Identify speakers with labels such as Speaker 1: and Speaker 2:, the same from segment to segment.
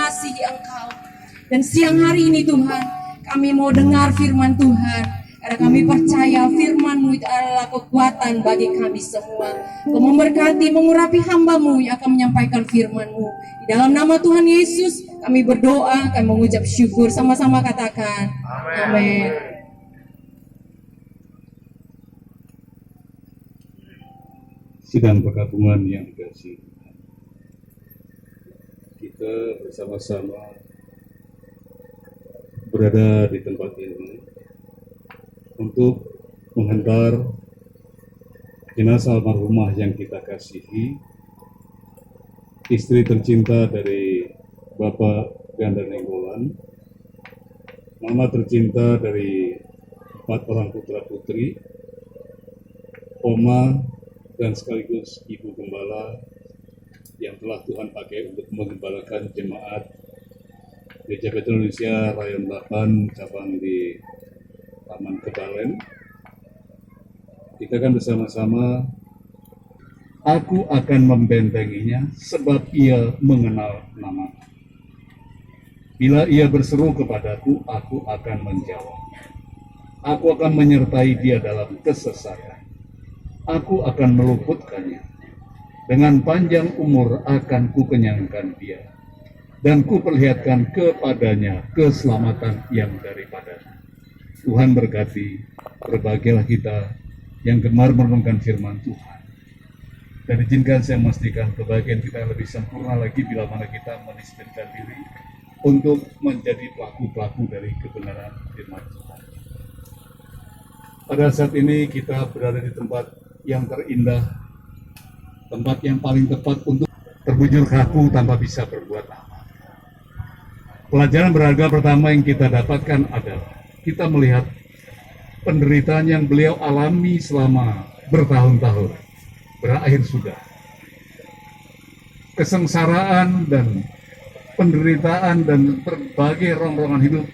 Speaker 1: mengasihi Engkau. Dan siang hari ini Tuhan, kami mau dengar firman Tuhan. Karena kami percaya firman-Mu itu adalah kekuatan bagi kami semua. Kau memberkati, mengurapi hamba-Mu yang akan menyampaikan firman-Mu. Di dalam nama Tuhan Yesus, kami berdoa, kami mengucap syukur. Sama-sama katakan, amin.
Speaker 2: Sidang pergabungan yang dikasihi, kita bersama-sama berada di tempat ini untuk menghantar jenazah almarhumah yang kita kasihi, istri tercinta dari Bapak Ganda Nenggolan, mama tercinta dari 4 orang putra-putri, oma dan sekaligus ibu gembala yang telah Tuhan pakai untuk menggembalakan jemaat Gereja Betel Indonesia Rayon 8 cabang di Taman Kedalen. Kita akan bersama-sama, aku akan membentenginya sebab ia mengenal nama. Bila ia berseru kepadaku, aku akan menjawab. Aku akan menyertai dia dalam kesesatan. Aku akan meluputkannya. Dengan panjang umur akan kukenyangkan dia, dan kuperlihatkan kepadanya keselamatan yang daripadanya. Tuhan berkati, berbahagialah kita yang gemar merenungkan firman Tuhan. Dan izinkan saya memastikan kebahagiaan kita lebih sempurna lagi bila mana kita mendisiplinkan diri untuk menjadi pelaku-pelaku dari kebenaran firman Tuhan. Pada saat ini kita berada di tempat yang terindah, tempat yang paling tepat untuk terbujur kaku tanpa bisa berbuat apa. Pelajaran berharga pertama yang kita dapatkan adalah kita melihat penderitaan yang beliau alami selama bertahun-tahun berakhir sudah. Kesengsaraan dan penderitaan dan berbagai rongrongan hidup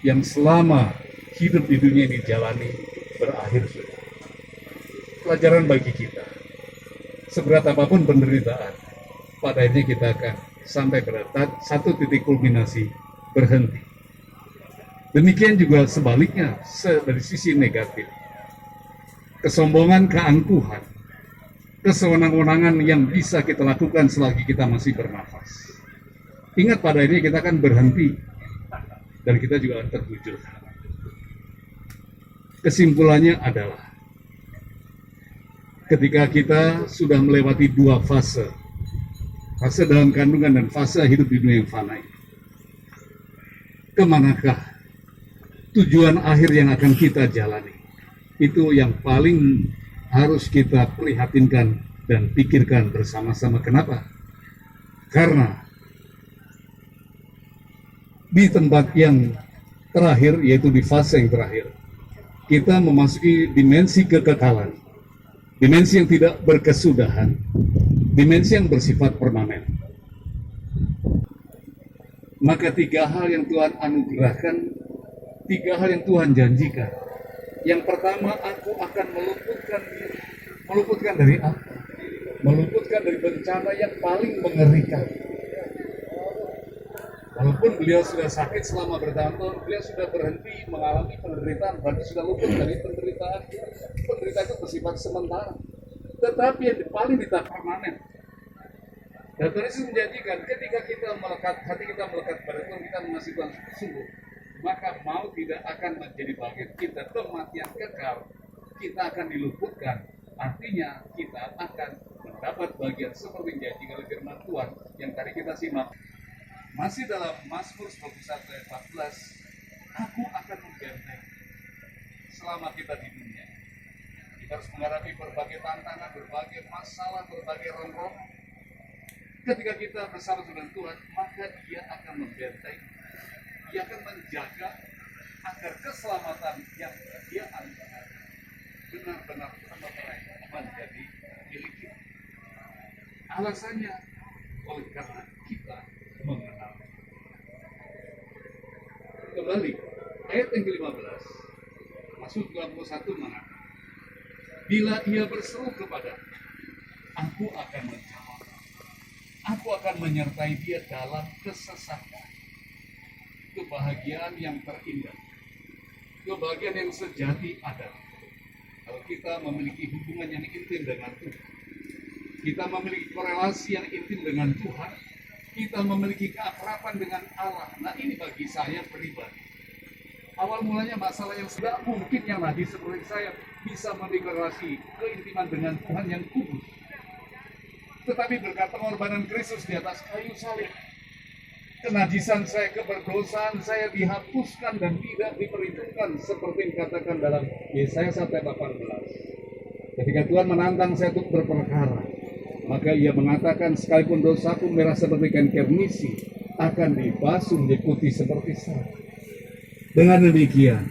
Speaker 2: yang selama hidup di dunia ini jalani berakhir sudah. Pelajaran bagi kita, seberat apapun penderitaan, pada akhirnya kita akan sampai pada satu titik kulminasi, berhenti. Demikian juga sebaliknya dari sisi negatif, kesombongan, keangkuhan, kesewenang-wenangan yang bisa kita lakukan selagi kita masih bernafas. Ingat, pada akhirnya kita akan berhenti dan kita juga akan terbujur. Kesimpulannya adalah ketika kita sudah melewati 2 fase dalam kandungan dan fase hidup di dunia yang fana ini, kemanakah tujuan akhir yang akan kita jalani? Itu yang paling harus kita prihatinkan dan pikirkan bersama-sama. Kenapa? Karena di tempat yang terakhir, yaitu di fase yang terakhir, kita memasuki dimensi kekekalan, dimensi yang tidak berkesudahan, dimensi yang bersifat permanen. Maka 3 hal yang Tuhan anugerahkan, 3 hal yang Tuhan janjikan. Yang pertama, aku akan meluputkan dari apa? Meluputkan dari bencana yang paling mengerikan. Walaupun beliau sudah sakit selama bertahun-tahun, beliau sudah berhenti mengalami penderitaan, berarti sudah luput dari penderitaan. Penderitaan itu bersifat sementara, tetapi yang paling tidak permanen. Dan Tuhan Yesus menjanjikan, ketika kita melekat, hati kita melekat pada Tuhan, kita mengasihi Tuhan sungguh, maka mau tidak akan menjadi bagian kita kematian kekal. Kita akan diluputkan, artinya kita akan mendapat bagian seperti yang dijanjikan oleh firman Tuhan yang tadi kita simak. Masih dalam Mazmur 21 ayat 14, aku akan membenteng selama kita di dunia. Kita harus menghadapi berbagai tantangan, berbagai masalah, berbagai ronrongan. Ketika kita bersama dengan Tuhan, maka Dia akan membenteng, Dia akan menjaga agar keselamatan yang Dia anugerahkan benar-benar terletak menjadi milik kita. Alasannya oleh karena kita mengenal. Kembali, ayat yang ke-15, Mazmur 21 mengatakan, bila ia berseru kepada, aku akan menjawab. Aku akan menyertai dia dalam kesesakan. Kebahagiaan yang terindah, kebahagiaan yang sejati ada kalau kita memiliki hubungan yang intim dengan Tuhan. Kita memiliki korelasi yang intim dengan Tuhan. Kita memiliki keakraban dengan Allah. Nah, ini bagi saya pribadi. Awal mulanya masalah yang tidak mungkin yang tadi seperti saya bisa memiliki relasi keintiman dengan Tuhan yang kudus. Tetapi berkat pengorbanan Kristus di atas kayu salib, kenajisan saya, keberdosaan saya dihapuskan dan tidak diperhitungkan seperti yang dikatakan dalam Yesaya 1:18. Ketika Tuhan menantang saya untuk berperkara, maka ia mengatakan, sekalipun dosaku merah seperti kain kernisi, akan dibasuh menjadi putih seperti salju. Dengan demikian,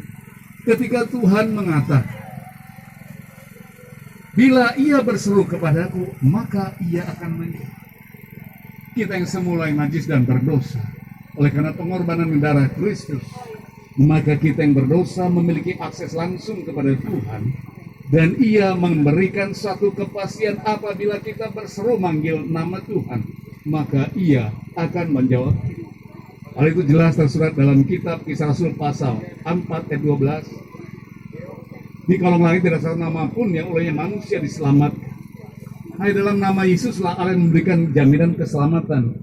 Speaker 2: ketika Tuhan mengatakan, bila ia berseru kepadaku, maka ia akan menjawab. Kita yang semula yang najis dan berdosa, oleh karena pengorbanan darah Kristus, maka kita yang berdosa memiliki akses langsung kepada Tuhan. Dan ia memberikan satu kepastian, apabila kita berseru manggil nama Tuhan, maka ia akan menjawab. Hal itu jelas tersurat dalam kitab Kisah Rasul pasal 4 ayat 12. Di kolong langit tidak satu nama pun yang olehnya manusia diselamatkan. Hanya dalam nama Yesuslah Allah memberikan jaminan keselamatan.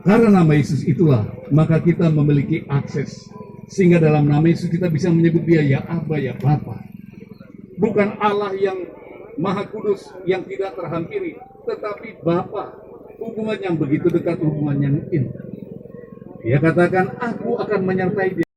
Speaker 2: Karena nama Yesus itulah, maka kita memiliki akses. Sehingga dalam nama Yesus kita bisa menyebut dia ya Aba, ya Bapa. Bukan Allah yang Maha Kudus yang tidak terhampiri, tetapi Bapa. Hubungan yang begitu dekat, hubungan yang intim. Dia katakan, aku akan menyertai dia.